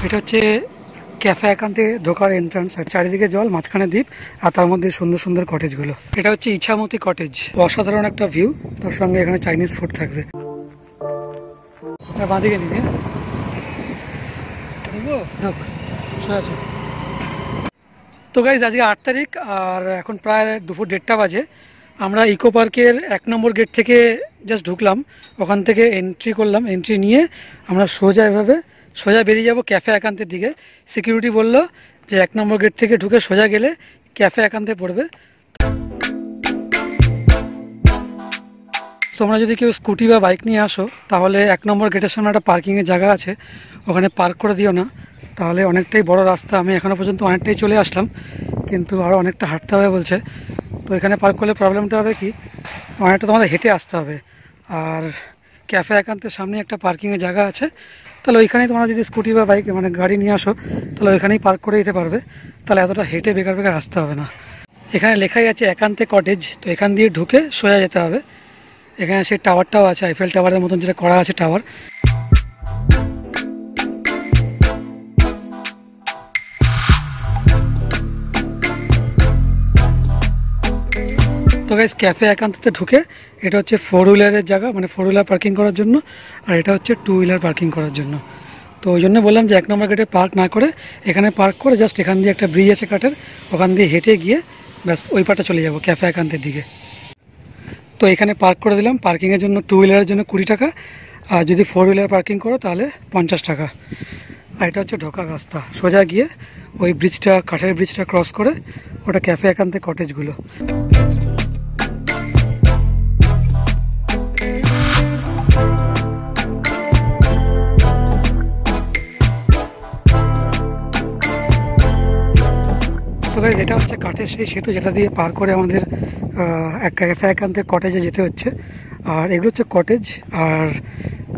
এটা হচ্ছে ক্যাফে একান্তে ঢোকার এন্ট্রান্স, আর চারিদিকে জল, মাঝখানে দ্বীপ, আর তার মধ্যে সুন্দর সুন্দর কটেজগুলো। এটা হচ্ছে ইছামতি কটেজ, অসাধারণ একটা ভিউ, তার সঙ্গে এখানে চাইনিজ ফুড থাকবে। বাঁদিকে দিকে তো গাইজ আজকে 8 তারিখ, আর এখন প্রায় দুপুর 1:30 বাজে। আমরা ইকো পার্কের 1 নম্বর গেট থেকে জাস্ট ঢুকলাম, ওখান থেকে এন্ট্রি করলাম। এন্ট্রি নিয়ে আমরা সোজা বেরিয়ে যাব ক্যাফে একান্তের দিকে। সিকিউরিটি বললো যে 1 নম্বর গেট থেকে ঢুকে সোজা গেলে ক্যাফে একান্তে পড়বে। তোমরা যদি কেউ স্কুটি বা বাইক নিয়ে আসো তাহলে 1 নম্বর গেটের সামনে একটা পার্কিংয়ের জায়গা আছে, ওখানে পার্ক করে দিও না, তাহলে অনেকটাই বড় রাস্তা। আমি এখনও পর্যন্ত অনেকটাই চলে আসলাম, কিন্তু আরও অনেকটা হাঁটতে হবে বলছে। তো এখানে পার্ক করলে প্রবলেমটা হবে কি, অনেকটা তোমাদের হেঁটে আসতে হবে। আর ক্যাফে একান্তের সামনে একটা পার্কিংয়ের জায়গা আছে, তাহলে ওইখানেই তোমরা যদি স্কুটি বা বাইক মানে গাড়ি নিয়ে আসো তাহলে ওইখানেই পার্ক করে দিতে পারবে, তাহলে এতটা হেঁটে বেকার আসতে হবে না। এখানে লেখাই আছে একান্তে কটেজ, তো এখান দিয়ে ঢুকে সোজা যেতে হবে। এখানে সেই টাওয়ারটাও আছে, আইফেল টাওয়ারের মতন যেটা করা আছে টাওয়ার। তো গাইস ক্যাফে একান্তে ঢুকে এটা হচ্ছে 4 হুইলারের জায়গা, মানে 4 হুইলার পার্কিং করার জন্য, আর এটা হচ্ছে 2 হুইলার পার্কিং করার জন্য। তো ওই জন্য বললাম যে 1 নম্বর গেটে পার্ক না করে এখানে পার্ক করে জাস্ট এখান দিয়ে একটা ব্রিজ আছে কাঠের, ওখান দিয়ে হেঁটে গিয়ে ব্যাস ওই পাটা চলে যাব ক্যাফে একান্তের দিকে। তো এখানে পার্ক করে দিলাম। পার্কিংয়ের জন্য 2 হুইলারের জন্য 20 টাকা, আর যদি 4 হুইলার পার্কিং করো তাহলে 50 টাকা। আর এটা হচ্ছে ঢোকার রাস্তা, সোজা গিয়ে ওই ব্রিজটা, কাঠের ব্রিজটা ক্রস করে ওটা ক্যাফে একান্তে কটেজগুলো। তো গাইস এটা হচ্ছে কাঠের সেই সেতু যেটা দিয়ে পার করে আমাদের ক্যাফে একান্তে কটেজে যেতে হচ্ছে। আর এগুলো হচ্ছে কটেজ, আর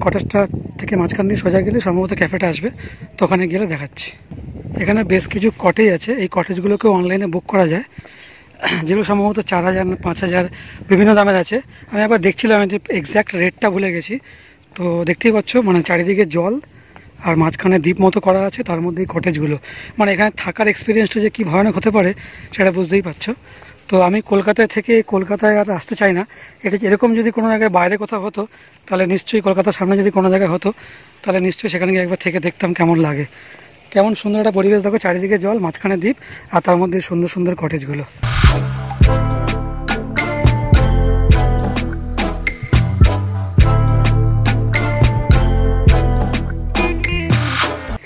কটেজটা থেকে মাঝখান দিয়ে সোজা গেলে সম্ভবত ক্যাফেটা আসবে, তো ওখানে গেলে দেখাচ্ছি। এখানে বেশ কিছু কটেজ আছে, এই কটেজগুলোকে অনলাইনে বুক করা যায়, যেগুলো সম্ভবত 4000 না 5000 বিভিন্ন দামের আছে। আমি একবার দেখছিলাম, যে এক্স্যাক্ট রেটটা ভুলে গেছি। তো দেখতেই পাচ্ছ মানে চারিদিকে জল আর মাঝখানে দ্বীপ মতো করা আছে, তার মধ্যে এই কটেজগুলো, মানে এখানে থাকার এক্সপিরিয়েন্সটা যে কী ভয়ানক হতে পারে সেটা বুঝতেই পারছো। তো আমি কলকাতায় থেকে কলকাতায় আর আসতে চাই না। এটা এরকম যদি কোনো জায়গায় বাইরে কোথাও হতো তাহলে নিশ্চয়ই, কলকাতার সামনে যদি কোনো জায়গায় হতো তাহলে নিশ্চয়ই সেখানে গিয়ে একবার থেকে দেখতাম কেমন লাগে। কেমন সুন্দর একটা পরিবেশ দেখো, চারিদিকে জল, মাঝখানে দ্বীপ, আর তার মধ্যে সুন্দর সুন্দর কটেজগুলো।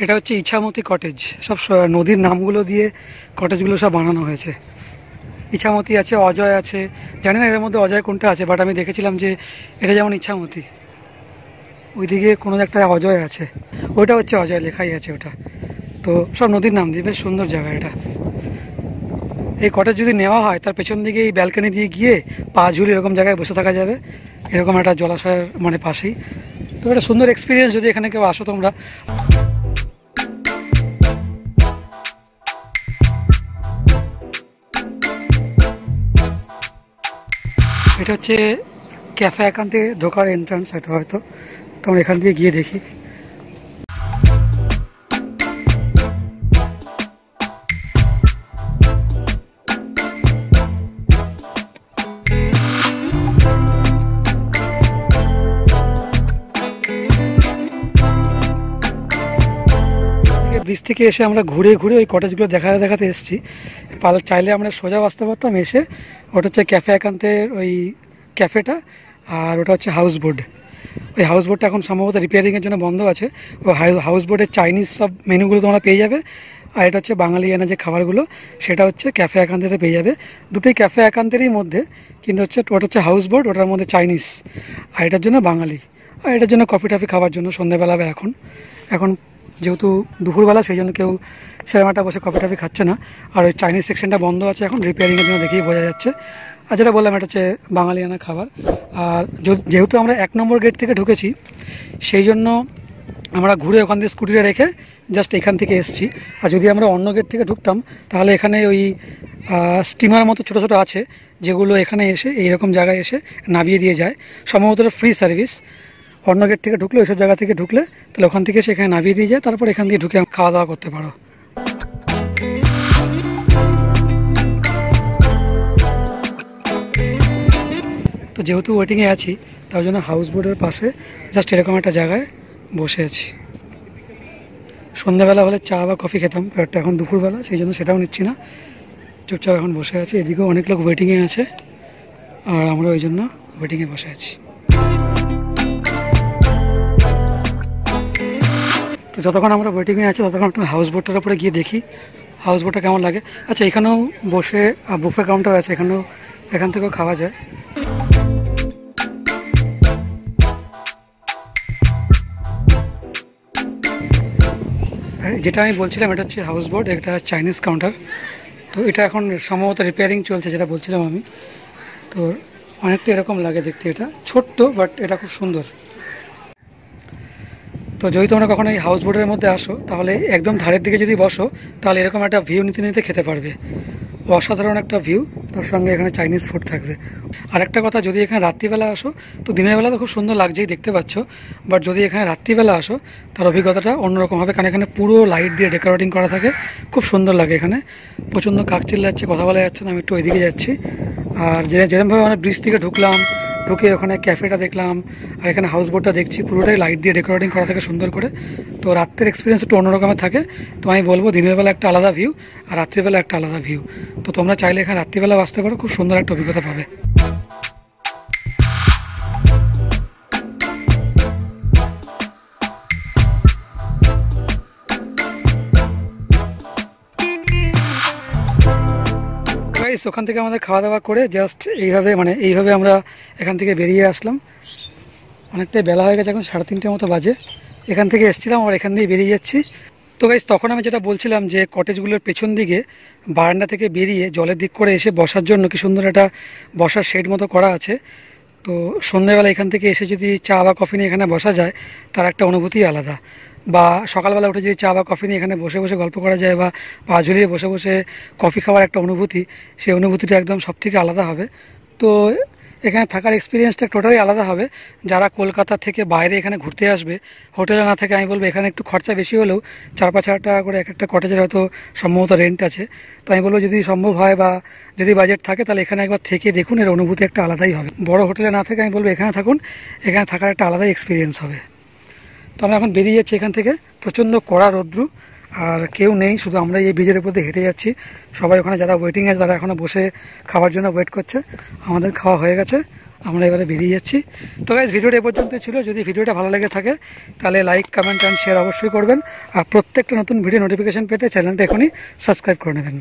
এটা হচ্ছে ইছামতি কটেজ, সব নদীর নামগুলো দিয়ে কটেজগুলো সব বানানো হয়েছে। ইছামতি আছে, অজয় আছে, জানি না এর মধ্যে অজয় কোনটা আছে, বাট আমি দেখেছিলাম যে এটা যেমন ইছামতি, ওইদিকে কোনো একটা অজয় আছে, ওইটা হচ্ছে অজয়, লেখাই আছে ওটা। তো সব নদীর নাম দিয়ে বেশ সুন্দর জায়গা এটা। এই কটেজ যদি নেওয়া হয় তার পেছন দিকে এই ব্যালকনি দিয়ে গিয়ে পা ঝুলি এরকম জায়গায় বসে থাকা যাবে, এরকম একটা জলাশয়ের মানে পাশেই। তো একটা সুন্দর এক্সপিরিয়েন্স যদি এখানে কেউ আসো তোমরা। এটা হচ্ছে ক্যাফে একান্তে ঢোকার এন্ট্রান্স, এটা হয়তো তোমরা এখান দিয়ে গিয়ে দেখি। ব্রিজ থেকে এসে আমরা ঘুরে ঘুরে ওই কটেজগুলো দেখাতে এসেছি। চাইলে আমরা সোজা আসতে পারতাম, এসে ওটা হচ্ছে ক্যাফে একান্তের ওই ক্যাফেটা, আর ওটা হচ্ছে হাউস বোট। ওই হাউস বোটটা এখন সম্ভবত রিপেয়ারিংয়ের জন্য বন্ধ আছে। ওই হাউস বোটের চাইনিজ সব মেনুগুলো তোমরা পেয়ে যাবে, আর এটা হচ্ছে বাঙালিয়ানা যে খাবারগুলো সেটা হচ্ছে ক্যাফে একান্তেতে পেয়ে যাবে। দুটোই ক্যাফে একান্তেরই মধ্যে, কিন্তু ওটা হচ্ছে হাউস বোট, ওটার মধ্যে চাইনিজ, আর এটার জন্য বাঙালি। আর এটার জন্য কফি টফি খাওয়ার জন্য সন্ধ্যেবেলা বা এখন যেহেতু দুপুরবেলা, সেই জন্য কেউ সেরকমটা বসে কফি টফি খাচ্ছে না। আর ওই চাইনিজ সেকশনটা বন্ধ আছে এখন, রিপেয়ারিংয়ের জন্য দেখেই বোঝা যাচ্ছে। আর যেটা বললাম এটা হচ্ছে বাঙালিয়ানা খাবার। আর যেহেতু আমরা 1 নম্বর গেট থেকে ঢুকেছি, সেই জন্য আমরা ঘুরে ওখান দিয়ে স্কুটিটা রেখে জাস্ট এখান থেকে এসেছি। আর যদি আমরা অন্য গেট থেকে ঢুকতাম তাহলে এখানে ওই স্টিমার মতো ছোটো ছোটো আছে, যেগুলো এখানে এসে এইরকম জায়গায় এসে নামিয়ে দিয়ে যায়। সম্ভবত ফ্রি সার্ভিস, অন্য গেট থেকে ঢুকলে, ওইসব জায়গা থেকে ঢুকলে তাহলে ওখান থেকে সেখানে নামিয়ে দিয়ে যায়, তারপর এখান দিয়ে ঢুকে খাওয়া দাওয়া করতে পারো। তো যেহেতু ওয়েটিংয়ে আছি, তার জন্য হাউস বোটের পাশে জাস্ট এরকম একটা জায়গায় বসে আছি। সন্ধ্যাবেলা হলে চা বা কফি খেতাম, বাট এখন দুপুরবেলা, সেই জন্য সেটাও নিচ্ছি না, চুপচাপ এখন বসে আছি। এদিকেও অনেক লোক ওয়েটিংয়ে আছে, আর আমরা ওই জন্য ওয়েটিংয়ে বসে আছি। তো যতক্ষণ আমরা ওয়েটিংয়ে আছি ততক্ষণ একটু হাউস বোটটার উপরে গিয়ে দেখি হাউস বোটটা কেমন লাগে। আচ্ছা, এখানেও বসে বুফে কাউন্টার আছে, এখান থেকেও খাওয়া যায়। যেটা আমি বলছিলাম এটা হচ্ছে হাউস বোট, এটা চাইনিজ কাউন্টার। তো এটা এখন সম্ভবত রিপেয়ারিং চলছে, যেটা বলছিলাম আমি। তো অনেকটা এরকম লাগে দেখতে, এটা ছোট্ট বাট এটা খুব সুন্দর। তো যদি তোমরা কখনো এই হাউস বোটের মধ্যে আসো, তাহলে একদম ধারের দিকে যদি বসো, তাহলে এরকম একটা ভিউ নিতে নিতে খেতে পারবে। অসাধারণ একটা ভিউ, তার সঙ্গে এখানে চাইনিজ ফুড থাকবে। আর একটা কথা, যদি এখানে রাত্রিবেলা আসো, তো দিনের বেলা তো খুব সুন্দর লাগছেই, দেখতে পাচ্ছ, বাট যদি এখানে রাত্রিবেলা আসো তার অভিজ্ঞতাটা অন্যরকম হবে, কারণ এখানে পুরো লাইট দিয়ে ডেকোরেটিং করা থাকে, খুব সুন্দর লাগে। এখানে প্রচণ্ড কাক চিল্লাচ্ছে, কথা বলা যাচ্ছে না, আমি একটু ওইদিকে যাচ্ছি। আর যেরকমভাবে আমরা ব্রিজ থেকে ঢুকে ওখানে ক্যাফেটা দেখলাম, আর এখানে হাউস বোটটা দেখছি, পুরোটাই লাইট দিয়ে ডেকোরেটিং করা থাকে সুন্দর করে। তো রাত্রের এক্সপিরিয়েন্স একটু অন্যরকমের থাকে। তো আমি বলবো দিনের বেলা একটা আলাদা ভিউ, আর রাত্রিবেলা একটা আলাদা ভিউ। তো তোমরা চাইলে এখানে রাত্রিবেলা আসতে পারো, খুব সুন্দর একটা অভিজ্ঞতা পাবে। ওখান থেকে আমাদের খাওয়া দাওয়া করে জাস্ট এইভাবে আমরা এখান থেকে বেরিয়ে আসলাম। অনেকটাই বেলা হয়ে গেছে, এখন 3:30 মতো বাজে। এখান থেকে এসেছিলাম, আর এখান দিয়ে বেরিয়ে যাচ্ছি। তো গাইস, তখন আমি যেটা বলছিলাম যে কটেজগুলোর পেছন দিকে বারান্দা থেকে বেরিয়ে জলের দিক করে এসে বসার জন্য কি সুন্দর একটা বসার শেড মতো করা আছে। তো সন্ধ্যাবেলা এখান থেকে এসে যদি চা বা কফি নিয়ে এখানে বসা যায়, তার একটা অনুভূতি আলাদা। বা সকালবেলা উঠে যদি চা বা কফি নিয়ে এখানে বসে বসে গল্প করা যায়, বা পা ঝুলিয়ে বসে বসে কফি খাওয়ার একটা অনুভূতি, সেই অনুভূতিটা একদম সব থেকে আলাদা হবে। তো এখানে থাকার এক্সপিরিয়েন্সটা টোটালি আলাদা হবে। যারা কলকাতা থেকে বাইরে এখানে ঘুরতে আসবে, হোটেলে না থেকে, আমি বলবো এখানে একটু খরচা বেশি হলেও 4-5 হাজার টাকা করে এক একটা কটেজের হয়তো সম্ভবত রেন্ট আছে। তো আমি বলবো যদি সম্ভব হয় বা যদি বাজেট থাকে, তাহলে এখানে একবার থেকে দেখুন, এর অনুভূতি একটা আলাদাই হবে। বড় হোটেলে না থেকে আমি বলবো এখানে থাকুন, এখানে থাকার একটা আলাদাই এক্সপিরিয়েন্স হবে। তো আমরা এখন বেরিয়ে যাচ্ছি এখান থেকে, প্রচণ্ড কড়া রৌদ্রু, আর কেউ নেই, শুধু আমরা এই ব্রিজের উপর দিয়ে হেঁটে যাচ্ছি। সবাই ওখানে যারা ওয়েটিং আছে, তারা এখনো বসে খাওয়ার জন্য ওয়েট করছে। আমাদের খাওয়া হয়ে গেছে, আমরা এবারে বেরিয়ে যাচ্ছি। তো গাইস, ভিডিওটা এ পর্যন্তই ছিল। যদি ভিডিওটা ভালো লেগে থাকে, তাহলে লাইক, কমেন্ট অ্যান্ড শেয়ার অবশ্যই করবেন। আর প্রত্যেকটা নতুন ভিডিও নোটিফিকেশন পেতে চ্যানেলটা এখনই সাবস্ক্রাইব করে নেবেন।